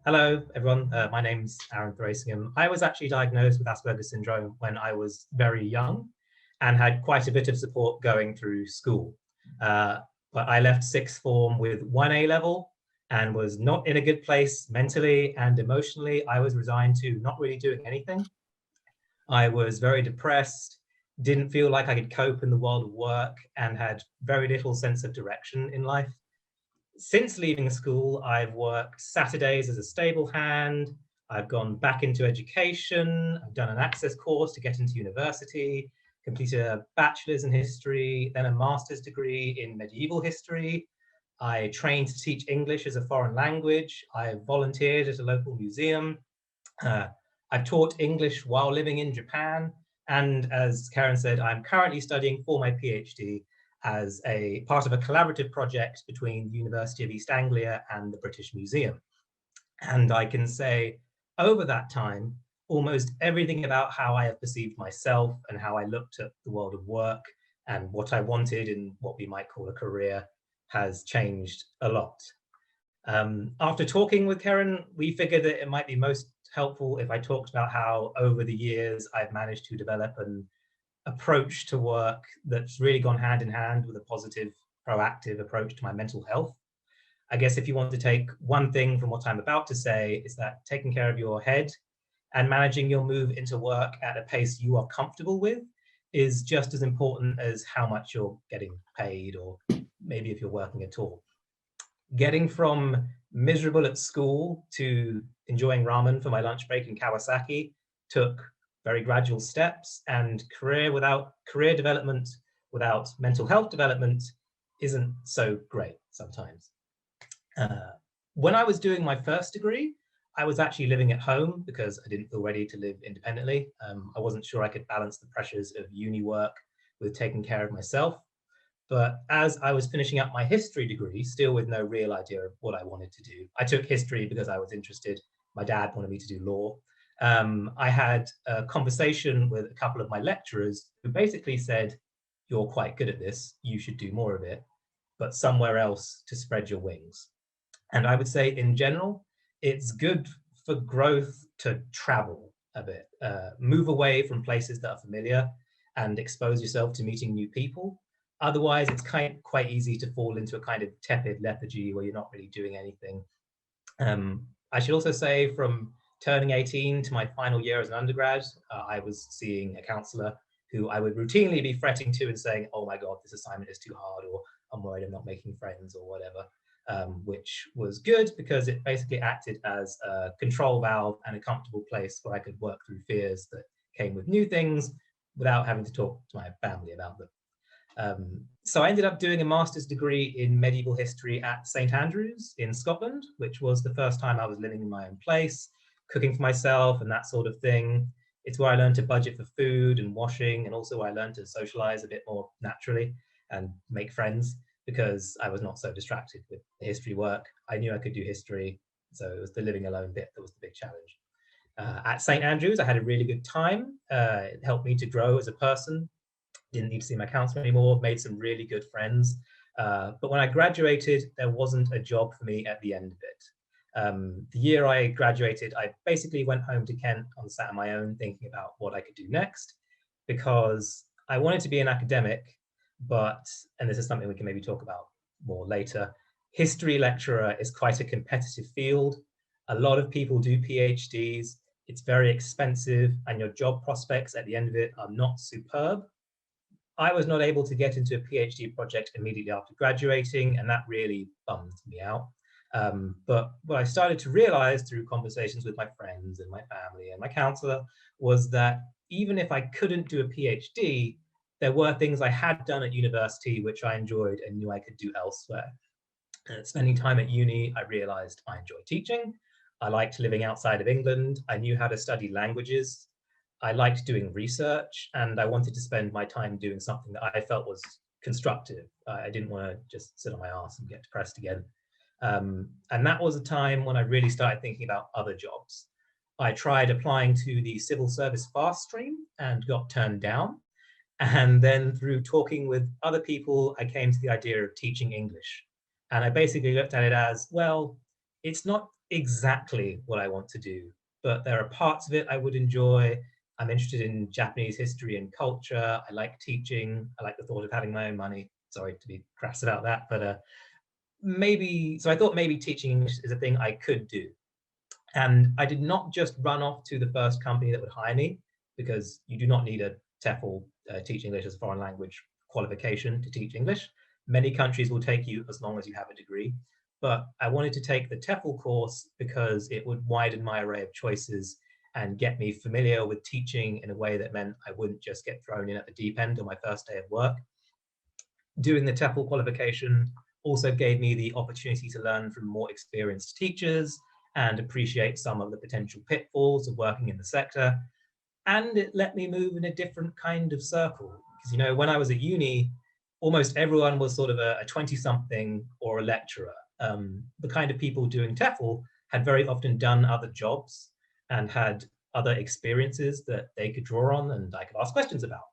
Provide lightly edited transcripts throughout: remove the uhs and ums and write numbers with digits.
Hello, everyone. My name's Arrun. I was actually diagnosed with Asperger's syndrome when I was very young and had quite a bit of support going through school. Uh, but I left sixth form with one A level and was not in a good place mentally and emotionally. I was resigned to not really doing anything. I was very depressed, didn't feel like I could cope in the world of work, and had very little sense of direction in life. Since leaving school, I've worked Saturdays as a stable hand. I've gone back into education. I've done an access course to get into university, completed a bachelor's in history, then a master's degree in medieval history. I trained to teach English as a foreign language. I volunteered at a local museum. Uh, I've taught English while living in Japan. And as Karen said, I'm currently studying for my PhD as a part of a collaborative project between the University of East Anglia and the British Museum. And I can say over that time, almost everything about how I have perceived myself and how I looked at the world of work and what I wanted in what we might call a career has changed a lot. After talking with Karen, we figured that it might be most helpful if I talked about how over the years I've managed to develop an approach to work that's really gone hand in hand with a positive, proactive approach to my mental health. I guess if you want to take one thing from what I'm about to say, is that taking care of your head and managing your move into work at a pace you are comfortable with is just as important as how much you're getting paid, or maybe if you're working at all. Getting from miserable at school to enjoying ramen for my lunch break in Kawasaki took very gradual steps, and career development without mental health development isn't so great sometimes. Uh, when I was doing my first degree, I was actually living at home because I didn't feel ready to live independently. I wasn't sure I could balance the pressures of uni work with taking care of myself. But as I was finishing up my history degree, still with no real idea of what I wanted to do, I took history because I was interested. My dad wanted me to do law. I had a conversation with a couple of my lecturers who basically said, "You're quite good at this, you should do more of it, but somewhere else to spread your wings." And I would say, in general, it's good for growth to travel a bit, move away from places that are familiar and expose yourself to meeting new people. Otherwise, it's quite easy to fall into a kind of tepid lethargy where you're not really doing anything. I should also say, from turning 18 to my final year as an undergrad, I was seeing a counselor who I would routinely be fretting to and saying, "Oh my God, this assignment is too hard," or "I'm worried I'm not making friends," or whatever. Which was good because it basically acted as a control valve and a comfortable place where I could work through fears that came with new things without having to talk to my family about them. So I ended up doing a master's degree in medieval history at St Andrews in Scotland, which was the first time I was living in my own place, cooking for myself and that sort of thing. It's where I learned to budget for food and washing, and also I learned to socialize a bit more naturally and make friends because I was not so distracted with the history work. I knew I could do history, so it was the living alone bit that was the big challenge. At St Andrews, I had a really good time. It helped me to grow as a person. Didn't need to see my counselor anymore, made some really good friends. But when I graduated, there wasn't a job for me at the end of it. The year I graduated, I basically went home to Kent and sat on my own thinking about what I could do next, because I wanted to be an academic, but, and this is something we can maybe talk about more later, history lecturer is quite a competitive field. A lot of people do PhDs. It's very expensive, and your job prospects at the end of it are not superb. I was not able to get into a PhD project immediately after graduating, and that really bummed me out. But what I started to realize through conversations with my friends and my family and my counselor was that even if I couldn't do a PhD, there were things I had done at university which I enjoyed and knew I could do elsewhere. Spending time at uni, I realized I enjoyed teaching. I liked living outside of England. I knew how to study languages. I liked doing research, and I wanted to spend my time doing something that I felt was constructive. I didn't want to just sit on my ass and get depressed again. And that was a time when I really started thinking about other jobs. I tried applying to the civil service fast stream and got turned down. And then through talking with other people, I came to the idea of teaching English. And I basically looked at it as, well, it's not exactly what I want to do, but there are parts of it I would enjoy. I'm interested in Japanese history and culture. I like teaching. I like the thought of having my own money. Sorry to be crass about that, but maybe, so I thought maybe teaching English is a thing I could do. And I did not just run off to the first company that would hire me, because you do not need a TEFL teach English as a foreign language qualification to teach English. Many countries will take you as long as you have a degree. But I wanted to take the TEFL course because it would widen my array of choices and get me familiar with teaching in a way that meant I wouldn't just get thrown in at the deep end on my first day of work. Doing the TEFL qualification also gave me the opportunity to learn from more experienced teachers and appreciate some of the potential pitfalls of working in the sector. And it let me move in a different kind of circle. Because, you know, when I was at uni, almost everyone was sort of a 20-something or a lecturer. The kind of people doing TEFL had very often done other jobs and had other experiences that they could draw on and I could ask questions about.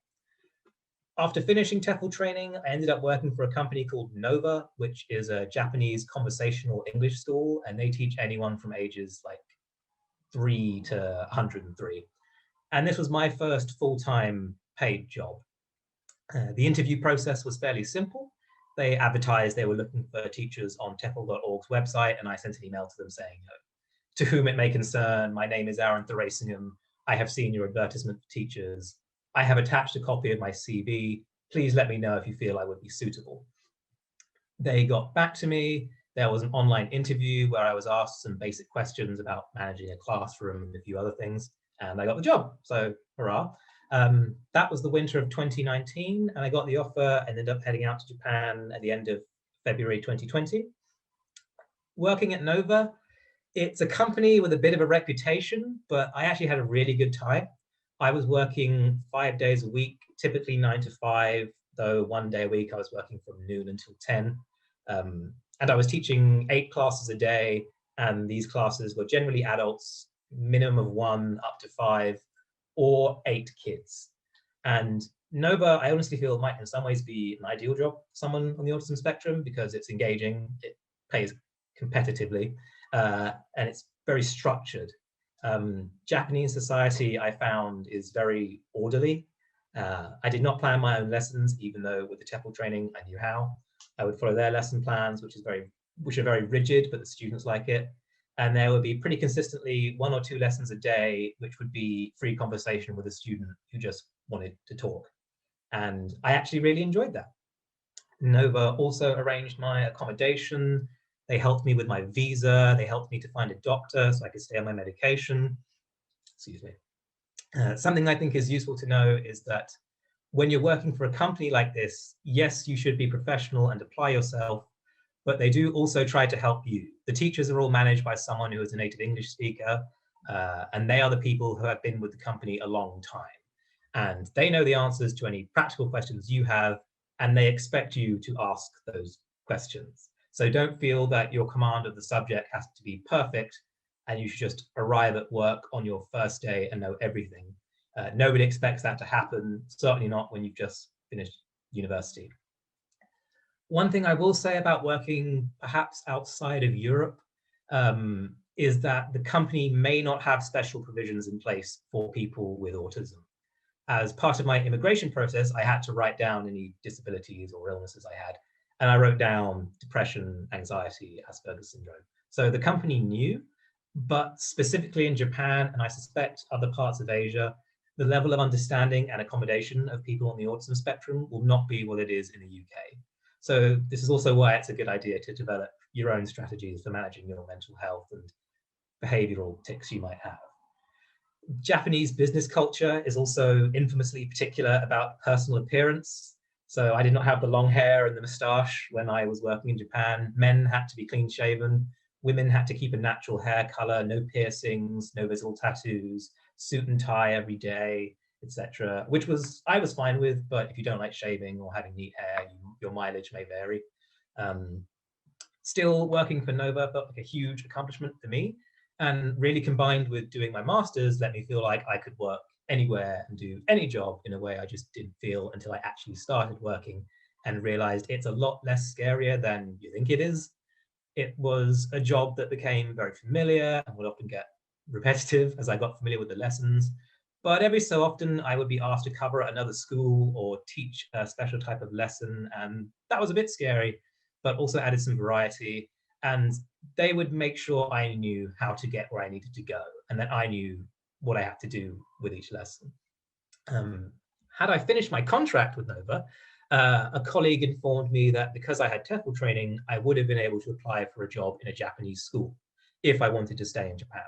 After finishing TEFL training, I ended up working for a company called Nova, which is a Japanese conversational English school, and they teach anyone from ages like 3 to 103. And this was my first full-time paid job. The interview process was fairly simple. They advertised they were looking for teachers on TEFL.org's website, and I sent an email to them saying, to whom it may concern, my name is Arrun. I have seen your advertisement for teachers. I have attached a copy of my CV. Please let me know if you feel I would be suitable. They got back to me. There was an online interview where I was asked some basic questions about managing a classroom and a few other things, and I got the job, so hurrah. That was the winter of 2019, and I got the offer and ended up heading out to Japan at the end of February 2020. Working at Nova, it's a company with a bit of a reputation, but I actually had a really good time. I was working 5 days a week, typically 9 to 5, though one day a week I was working from noon until 10. And I was teaching 8 classes a day, and these classes were generally adults, minimum of 1 up to 5, or 8 kids. And Nova, I honestly feel, might in some ways be an ideal job for someone on the autism spectrum because it's engaging, it pays competitively, and it's very structured. Japanese society, I found, is very orderly. I did not plan my own lessons, even though with the TEFL training, I knew how. I would follow their lesson plans, which are very rigid, but the students like it. And there would be pretty consistently 1 or 2 lessons a day, which would be free conversation with a student who just wanted to talk. And I actually really enjoyed that. Nova also arranged my accommodation. They helped me with my visa. They helped me to find a doctor so I could stay on my medication. Excuse me. Something I think is useful to know is that when you're working for a company like this, yes, you should be professional and apply yourself, but they do also try to help you. The teachers are all managed by someone who is a native English speaker, and they are the people who have been with the company a long time. And they know the answers to any practical questions you have, and they expect you to ask those questions. So don't feel that your command of the subject has to be perfect and you should just arrive at work on your first day and know everything. Nobody expects that to happen, certainly not when you've just finished university. One thing I will say about working perhaps outside of Europe is that the company may not have special provisions in place for people with autism. As part of my immigration process, I had to write down any disabilities or illnesses I had. And I wrote down depression, anxiety, Asperger's syndrome. So the company knew, but specifically in Japan, and I suspect other parts of Asia, the level of understanding and accommodation of people on the autism spectrum will not be what it is in the UK. So this is also why it's a good idea to develop your own strategies for managing your mental health and behavioral tics you might have. Japanese business culture is also infamously particular about personal appearance. So I did not have the long hair and the moustache when I was working in Japan. Men had to be clean shaven. Women had to keep a natural hair color, no piercings, no visible tattoos, suit and tie every day, etc. Which I was fine with, but if you don't like shaving or having neat hair, your mileage may vary. Still, working for Nova felt like a huge accomplishment for me, and really combined with doing my master's let me feel like I could work anywhere and do any job in a way I just didn't feel until I actually started working and realized it's a lot less scarier than you think it is. It was a job that became very familiar and would often get repetitive as I got familiar with the lessons. But every so often, I would be asked to cover at another school or teach a special type of lesson. And that was a bit scary, but also added some variety. And they would make sure I knew how to get where I needed to go and that I knew what I had to do with each lesson. Had I finished my contract with Nova, a colleague informed me that because I had TEFL training, I would have been able to apply for a job in a Japanese school if I wanted to stay in Japan.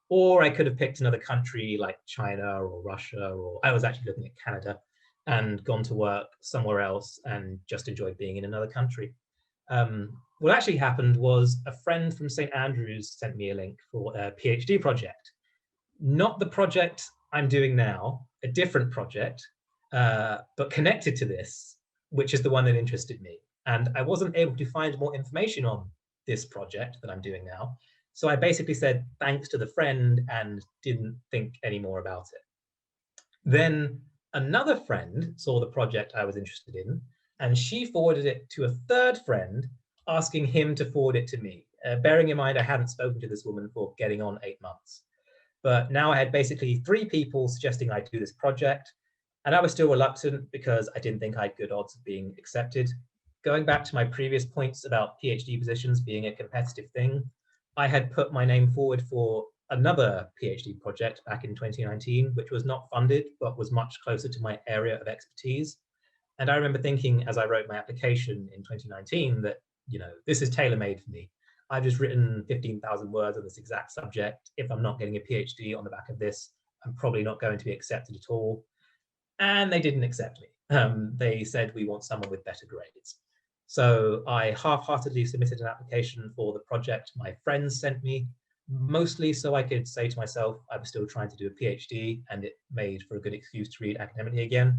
Or I could have picked another country like China or Russia, or I was actually looking at Canada and gone to work somewhere else and just enjoyed being in another country. What actually happened was a friend from St. Andrews sent me a link for a PhD project. Not the project I'm doing now, a different project, but connected to this, which is the one that interested me. And I wasn't able to find more information on this project that I'm doing now. So I basically said thanks to the friend and didn't think any more about it. Then another friend saw the project I was interested in, and she forwarded it to a third friend, asking him to forward it to me, bearing in mind I hadn't spoken to this woman for getting on 8 months. But now I had basically 3 people suggesting I do this project, and I was still reluctant because I didn't think I had good odds of being accepted. Going back to my previous points about PhD positions being a competitive thing, I had put my name forward for another PhD project back in 2019, which was not funded, but was much closer to my area of expertise. And I remember thinking as I wrote my application in 2019 that, this is tailor-made for me. I've just written 15,000 words on this exact subject. If I'm not getting a PhD on the back of this, I'm probably not going to be accepted at all. And they didn't accept me. They said, we want someone with better grades. So I half-heartedly submitted an application for the project my friends sent me, mostly so I could say to myself I was still trying to do a PhD, and it made for a good excuse to read academically again.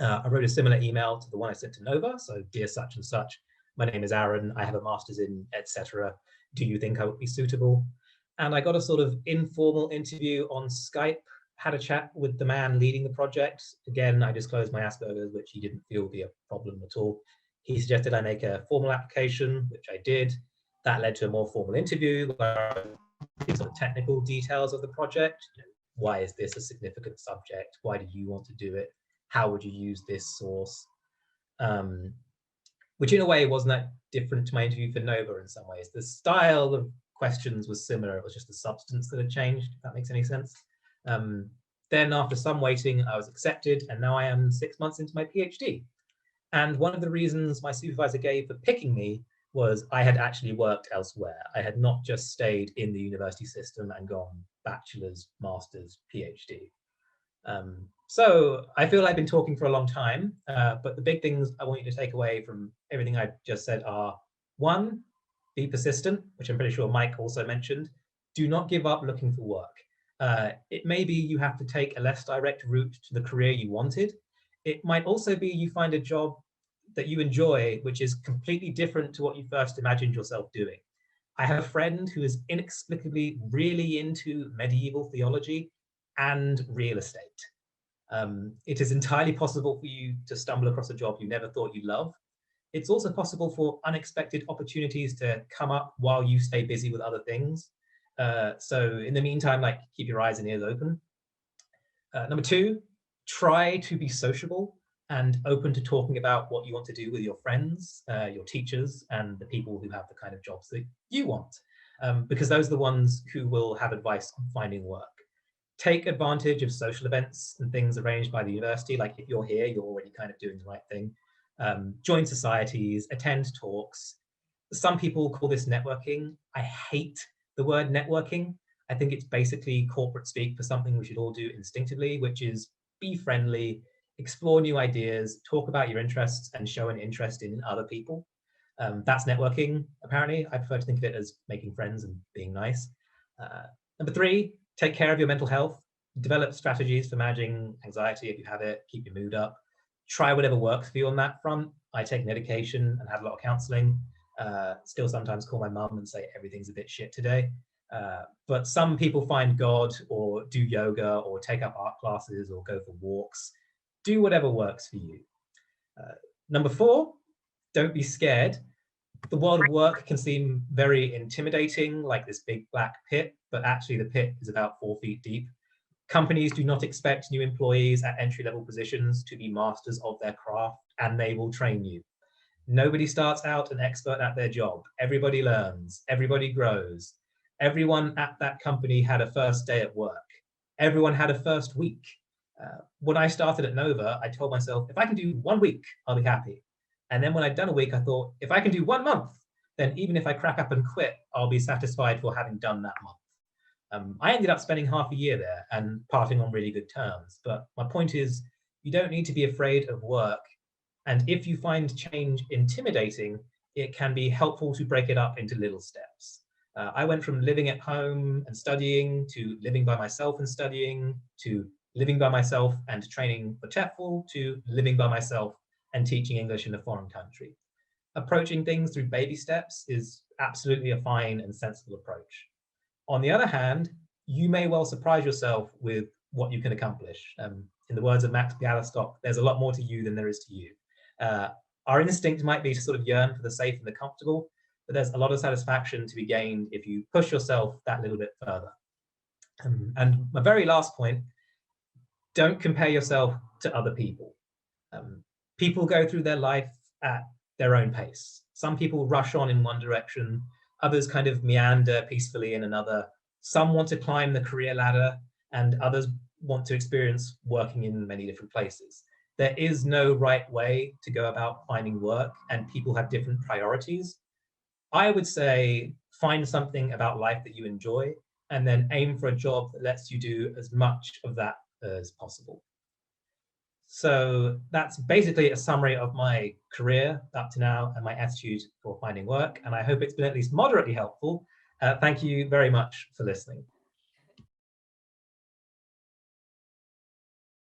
I wrote a similar email to the one I sent to Nova. So, dear such and such, my name is Arrun, I have a master's in etc. Do you think I would be suitable? And I got a sort of informal interview on Skype, had a chat with the man leading the project. Again, I disclosed my Asperger's, which he didn't feel would be a problem at all. He suggested I make a formal application, which I did. That led to a more formal interview where I did sort of technical details of the project. Why is this a significant subject? Why do you want to do it? How would you use this source? Which in a way wasn't that different to my interview for Nova in some ways. The style of questions was similar. It was just the substance that had changed, if that makes any sense. Then after some waiting, I was accepted, and now I am 6 months into my PhD. And one of the reasons my supervisor gave for picking me was I had actually worked elsewhere. I had not just stayed in the university system and gone bachelor's, master's, PhD. So I feel I've been talking for a long time, but the big things I want you to take away from everything I just said are: 1, be persistent, which I'm pretty sure Mike also mentioned. Do not give up looking for work. It may be you have to take a less direct route to the career you wanted. It might also be you find a job that you enjoy, which is completely different to what you first imagined yourself doing. I have a friend who is inexplicably really into medieval theology and real estate. It is entirely possible for you to stumble across a job you never thought you'd love. It's also possible for unexpected opportunities to come up while you stay busy with other things. So in the meantime, keep your eyes and ears open. Number 2, try to be sociable and open to talking about what you want to do with your friends, your teachers, and the people who have the kind of jobs that you want, because those are the ones who will have advice on finding work. Take advantage of social events and things arranged by the university. Like if you're here, you're already kind of doing the right thing. Join societies, attend talks. Some people call this networking. I hate the word networking. I think it's basically corporate speak for something we should all do instinctively, which is be friendly, explore new ideas, talk about your interests, and show an interest in other people. That's networking, apparently. I prefer to think of it as making friends and being nice. Number 3, take care of your mental health. Develop strategies for managing anxiety if you have it. Keep your mood up. Try whatever works for you on that front. I take medication and have a lot of counseling. Still sometimes call my mum and say everything's a bit shit today. But some people find God or do yoga or take up art classes or go for walks. Do whatever works for you. Number 4, don't be scared. The world of work can seem very intimidating, like this big black pit, but actually the pit is about 4 feet deep. Companies do not expect new employees at entry-level positions to be masters of their craft, and they will train you. Nobody starts out an expert at their job. Everybody learns, everybody grows. Everyone at that company had a first day at work. Everyone had a first week. When I started at Nova, I told myself, if I can do 1 week, I'll be happy. And then when I'd done a week, I thought, if I can do 1 month, then even if I crack up and quit, I'll be satisfied for having done that month. I ended up spending half a year there and parting on really good terms. But my point is, you don't need to be afraid of work. And if you find change intimidating, it can be helpful to break it up into little steps. I went from living at home and studying to living by myself and studying to living by myself and training for TEFL to living by myself and teaching English in a foreign country. Approaching things through baby steps is absolutely a fine and sensible approach. On the other hand, you may well surprise yourself with what you can accomplish. In the words of Max Bialystock, there's a lot more to you than there is to you. Our instinct might be to sort of yearn for the safe and the comfortable, but there's a lot of satisfaction to be gained if you push yourself that little bit further. And my very last point, don't compare yourself to other people. People go through their life at their own pace. Some people rush on in one direction, others kind of meander peacefully in another. Some want to climb the career ladder, and others want to experience working in many different places. There is no right way to go about finding work, and people have different priorities. I would say find something about life that you enjoy, and then aim for a job that lets you do as much of that as possible. So that's basically a summary of my career up to now and my attitude for finding work. And I hope it's been at least moderately helpful. Thank you very much for listening.